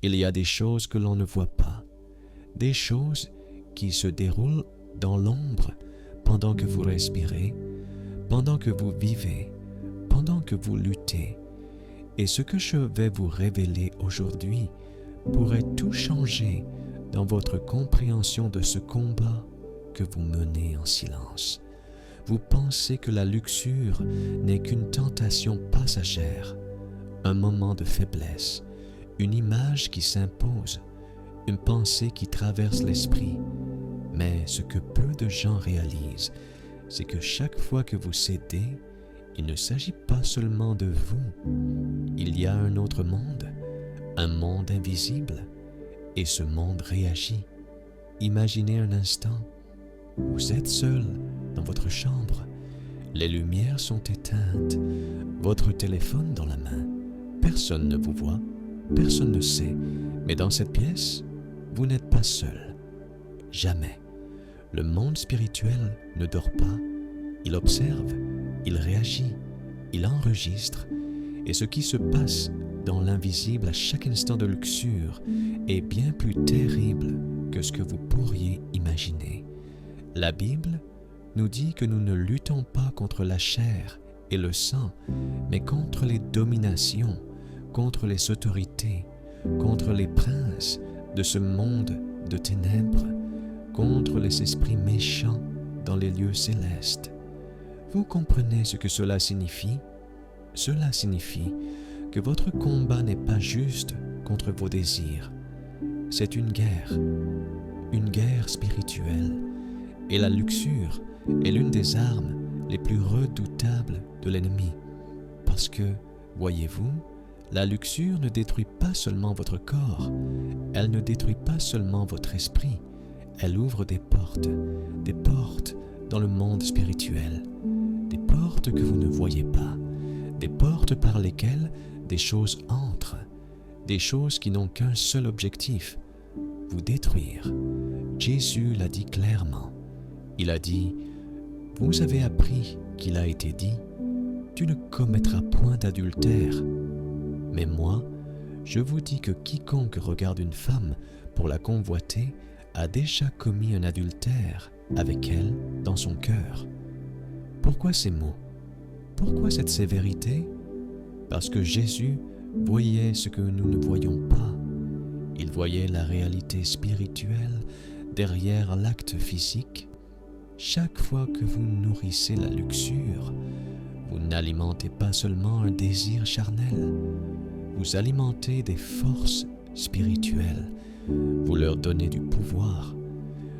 Il y a des choses que l'on ne voit pas, des choses qui se déroulent dans l'ombre pendant que vous respirez, pendant que vous vivez, pendant que vous luttez. Et ce que je vais vous révéler aujourd'hui pourrait tout changer dans votre compréhension de ce combat que vous menez en silence. Vous pensez que la luxure n'est qu'une tentation passagère, un moment de faiblesse, une image qui s'impose, une pensée qui traverse l'esprit. Mais ce que peu de gens réalisent, c'est que chaque fois que vous cédez, il ne s'agit pas seulement de vous. Il y a un autre monde, un monde invisible, et ce monde réagit. Imaginez un instant, vous êtes seul dans votre chambre, les lumières sont éteintes, votre téléphone dans la main. Personne ne vous voit, personne ne sait, mais dans cette pièce, vous n'êtes pas seul. Jamais. Le monde spirituel ne dort pas, il observe, il réagit, il enregistre, et ce qui se passe dans l'invisible à chaque instant de luxure est bien plus terrible que ce que vous pourriez imaginer. La Bible nous dit que nous ne luttons pas contre la chair et le sang, mais contre les dominations, contre les autorités, contre les princes de ce monde de ténèbres, contre les esprits méchants dans les lieux célestes. Vous comprenez ce que cela signifie? Cela signifie que votre combat n'est pas juste contre vos désirs. C'est une guerre spirituelle. Et la luxure est l'une des armes les plus redoutables de l'ennemi. Parce que, voyez-vous, la luxure ne détruit pas seulement votre corps, elle ne détruit pas seulement votre esprit, elle ouvre des portes dans le monde spirituel, des portes que vous ne voyez pas, des portes par lesquelles des choses entrent, des choses qui n'ont qu'un seul objectif, vous détruire. Jésus l'a dit clairement. Il a dit, « Vous avez appris qu'il a été dit, tu ne commettras point d'adultère. Mais moi, je vous dis que quiconque regarde une femme pour la convoiter a déjà commis un adultère avec elle dans son cœur. » Pourquoi ces mots? Pourquoi cette sévérité? Parce que Jésus voyait ce que nous ne voyons pas. Il voyait la réalité spirituelle derrière l'acte physique. Chaque fois que vous nourrissez la luxure, vous n'alimentez pas seulement un désir charnel, vous alimentez des forces spirituelles, vous leur donnez du pouvoir,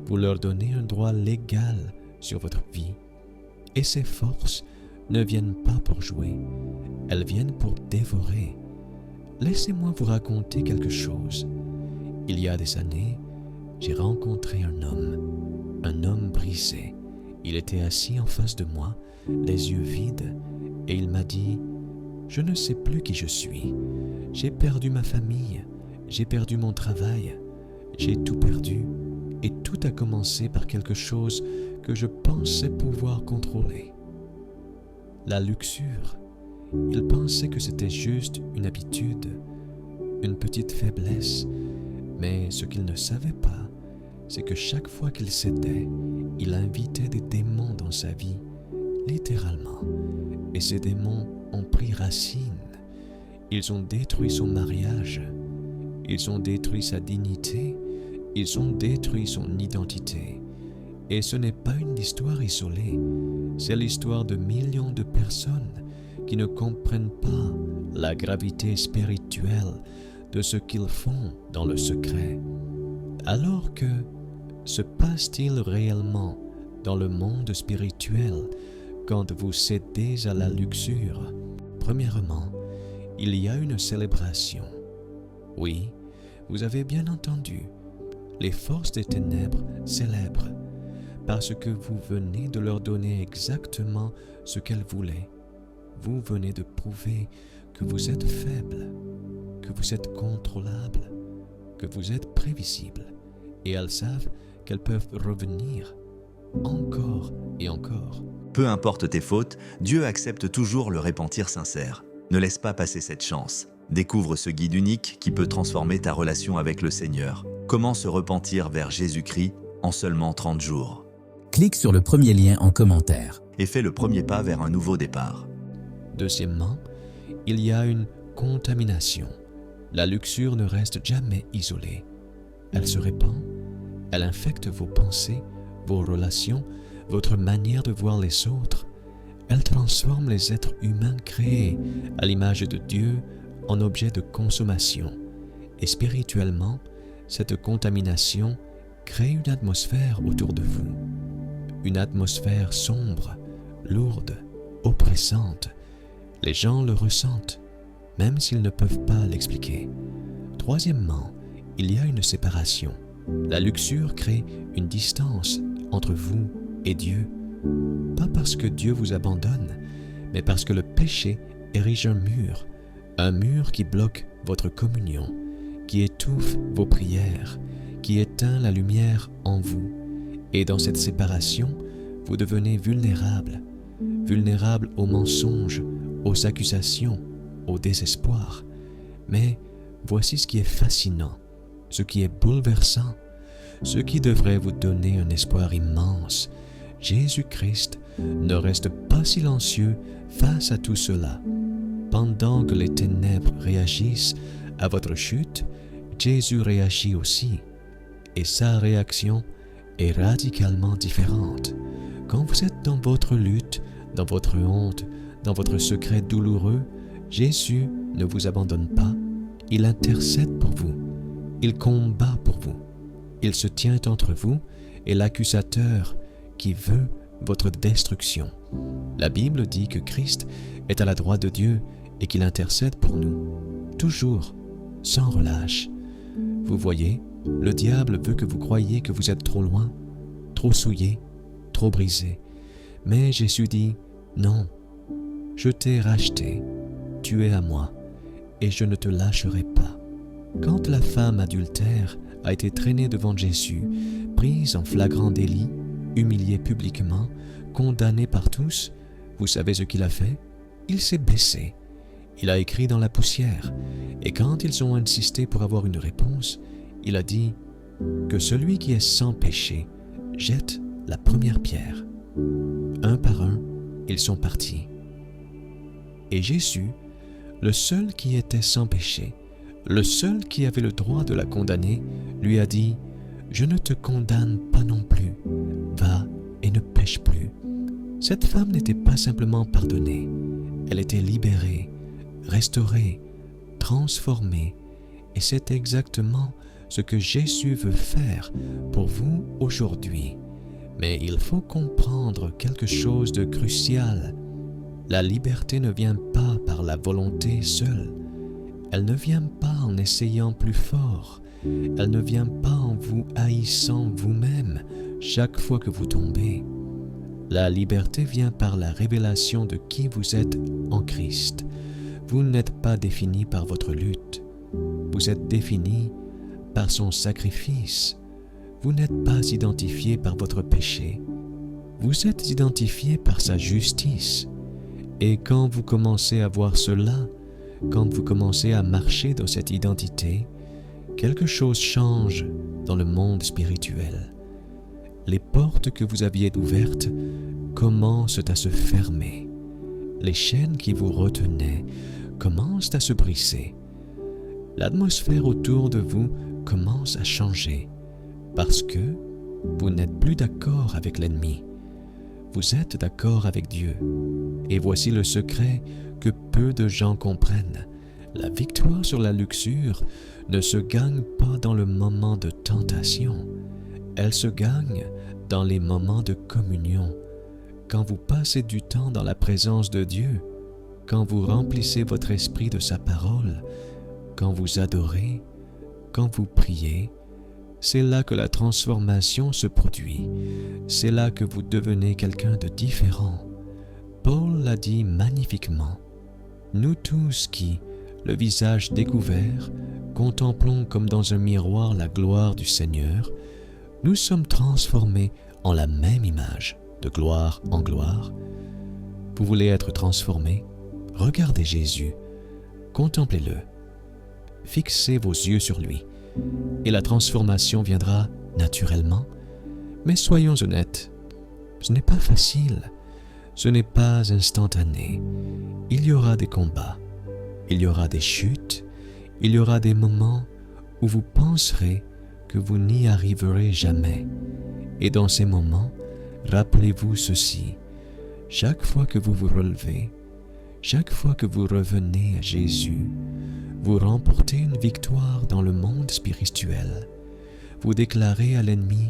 vous leur donnez un droit légal sur votre vie. Et ces forces ne viennent pas pour jouer, elles viennent pour dévorer. Laissez-moi vous raconter quelque chose. Il y a des années, j'ai rencontré un homme brisé. Il était assis en face de moi, les yeux vides, et il m'a dit « Je ne sais plus qui je suis. J'ai perdu ma famille, j'ai perdu mon travail, j'ai tout perdu, et tout a commencé par quelque chose que je pensais pouvoir contrôler. La luxure. Il pensait que c'était juste une habitude, une petite faiblesse, mais ce qu'il ne savait pas, c'est que chaque fois qu'il cédait, il invitait des démons dans sa vie, littéralement. Et ces démons ont pris racine. Ils ont détruit son mariage, ils ont détruit sa dignité, ils ont détruit son identité. Et ce n'est pas une histoire isolée, c'est l'histoire de millions de personnes qui ne comprennent pas la gravité spirituelle de ce qu'ils font dans le secret. Alors que se passe-t-il réellement dans le monde spirituel quand vous cédez à la luxure? Premièrement, il y a une célébration. Oui, vous avez bien entendu, les forces des ténèbres célèbrent parce que vous venez de leur donner exactement ce qu'elles voulaient. Vous venez de prouver que vous êtes faible, que vous êtes contrôlable, que vous êtes prévisible, et elles savent qu'elles peuvent revenir encore et encore. Peu importe tes fautes, Dieu accepte toujours le repentir sincère. Ne laisse pas passer cette chance. Découvre ce guide unique qui peut transformer ta relation avec le Seigneur. Comment se repentir vers Jésus-Christ en seulement 30 jours. Clique sur le premier lien en commentaire. Et fais le premier pas vers un nouveau départ. Deuxièmement, il y a une contamination. La luxure ne reste jamais isolée. Elle se répand, elle infecte vos pensées, vos relations, votre manière de voir les autres. Elle transforme les êtres humains créés à l'image de Dieu en objets de consommation. Et spirituellement, cette contamination crée une atmosphère autour de vous. Une atmosphère sombre, lourde, oppressante. Les gens le ressentent, même s'ils ne peuvent pas l'expliquer. Troisièmement, il y a une séparation. La luxure crée une distance entre vous et Dieu. Pas parce que Dieu vous abandonne, mais parce que le péché érige un mur qui bloque votre communion, qui étouffe vos prières, qui éteint la lumière en vous. Et dans cette séparation, vous devenez vulnérable aux mensonges, aux accusations, au désespoir. Mais voici ce qui est fascinant, ce qui est bouleversant, ce qui devrait vous donner un espoir immense. Jésus-Christ ne reste pas silencieux face à tout cela. Pendant que les ténèbres réagissent à votre chute, Jésus réagit aussi. Et sa réaction est radicalement différente. Quand vous êtes dans votre lutte, dans votre honte, dans votre secret douloureux, Jésus ne vous abandonne pas. Il intercède pour vous. Il combat pour vous. Il se tient entre vous et l'accusateur qui veut votre destruction. La Bible dit que Christ est à la droite de Dieu et qu'il intercède pour nous, toujours, sans relâche. Vous voyez, le diable veut que vous croyiez que vous êtes trop loin, trop souillé, trop brisé. Mais Jésus dit, non, je t'ai racheté, tu es à moi, et je ne te lâcherai pas. Quand la femme adultère a été traînée devant Jésus, prise en flagrant délit, humiliée publiquement, condamnée par tous, vous savez ce qu'il a fait? Il s'est baissé. Il a écrit dans la poussière, et quand ils ont insisté pour avoir une réponse, il a dit que celui qui est sans péché jette la première pierre. Un par un, ils sont partis. Et Jésus, le seul qui était sans péché, le seul qui avait le droit de la condamner, lui a dit « Je ne te condamne pas non plus, va et ne pêche plus. » Cette femme n'était pas simplement pardonnée, elle était libérée, restaurée, transformée, et c'est exactement ce que Jésus veut faire pour vous aujourd'hui. Mais il faut comprendre quelque chose de crucial. La liberté ne vient pas par la volonté seule. Elle ne vient pas en essayant plus fort. Elle ne vient pas en vous haïssant vous-même chaque fois que vous tombez. La liberté vient par la révélation de qui vous êtes en Christ. Vous n'êtes pas défini par votre lutte. Vous êtes défini par son sacrifice. Vous n'êtes pas identifié par votre péché. Vous êtes identifié par sa justice. Et quand vous commencez à voir cela, quand vous commencez à marcher dans cette identité, quelque chose change dans le monde spirituel. Les portes que vous aviez ouvertes commencent à se fermer. Les chaînes qui vous retenaient commencent à se briser. L'atmosphère autour de vous commence à changer parce que vous n'êtes plus d'accord avec l'ennemi. Vous êtes d'accord avec Dieu. Et voici le secret que peu de gens comprennent. La victoire sur la luxure ne se gagne pas dans le moment de tentation. Elle se gagne dans les moments de communion. Quand vous passez du temps dans la présence de Dieu, quand vous remplissez votre esprit de sa parole, quand vous adorez, quand vous priez, c'est là que la transformation se produit. C'est là que vous devenez quelqu'un de différent. Paul l'a dit magnifiquement. Nous tous qui, le visage découvert, contemplons comme dans un miroir la gloire du Seigneur, nous sommes transformés en la même image, de gloire en gloire. Vous voulez être transformé? Regardez Jésus, contemplez-le, fixez vos yeux sur lui, et la transformation viendra naturellement. Mais soyons honnêtes, ce n'est pas facile, ce n'est pas instantané. Il y aura des combats, il y aura des chutes, il y aura des moments où vous penserez que vous n'y arriverez jamais. Et dans ces moments, rappelez-vous ceci: chaque fois que vous vous relevez, chaque fois que vous revenez à Jésus, vous remportez une victoire dans le monde spirituel. Vous déclarez à l'ennemi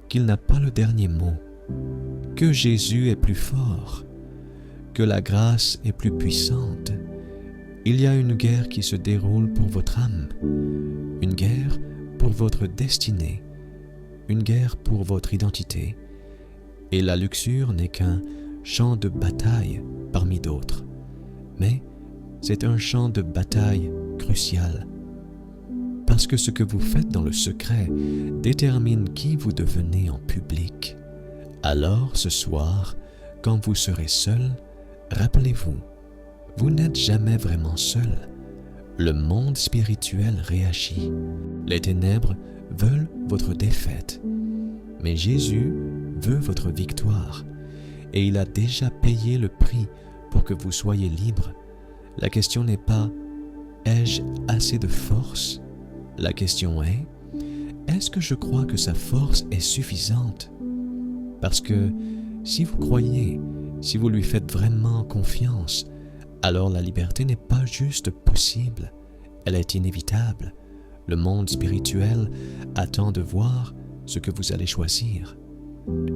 qu'il n'a pas le dernier mot, que Jésus est plus fort, que la grâce est plus puissante. Il y a une guerre qui se déroule pour votre âme, une guerre pour votre destinée, une guerre pour votre identité. Et la luxure n'est qu'un champ de bataille parmi d'autres. Mais c'est un champ de bataille crucial. Parce que ce que vous faites dans le secret détermine qui vous devenez en public. Alors ce soir, quand vous serez seul, rappelez-vous, vous n'êtes jamais vraiment seul. Le monde spirituel réagit. Les ténèbres veulent votre défaite. Mais Jésus veut votre victoire. Et il a déjà payé le prix pour que vous soyez libre. La question n'est pas « ai-je assez de force ?» La question est « est-ce que je crois que sa force est suffisante ?» Parce que si vous croyez, si vous lui faites vraiment confiance, alors la liberté n'est pas juste possible, elle est inévitable. Le monde spirituel attend de voir ce que vous allez choisir.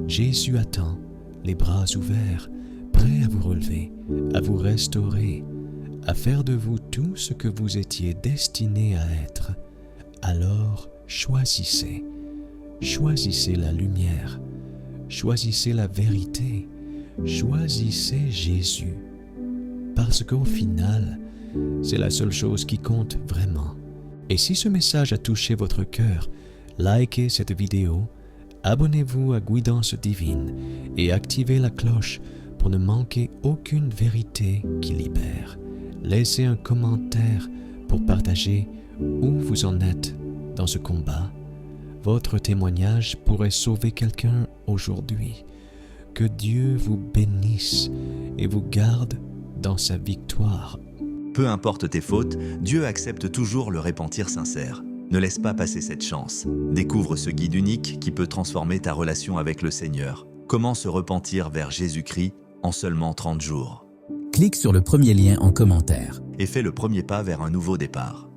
Jésus attend, les bras ouverts, prêt à vous relever, à vous restaurer, à faire de vous tout ce que vous étiez destiné à être. Alors choisissez. Choisissez la lumière. Choisissez la vérité. Choisissez Jésus. Parce qu'au final, c'est la seule chose qui compte vraiment. Et si ce message a touché votre cœur, likez cette vidéo, abonnez-vous à Guidance Divine et activez la cloche pour ne manquer aucune vérité qui libère. Laissez un commentaire pour partager où vous en êtes dans ce combat. Votre témoignage pourrait sauver quelqu'un aujourd'hui. Que Dieu vous bénisse et vous garde dans sa victoire. Peu importe tes fautes, Dieu accepte toujours le repentir sincère. Ne laisse pas passer cette chance. Découvre ce guide unique qui peut transformer ta relation avec le Seigneur. Comment se repentir vers Jésus-Christ en seulement 30 jours. Clique sur le premier lien en commentaire. Et fais le premier pas vers un nouveau départ.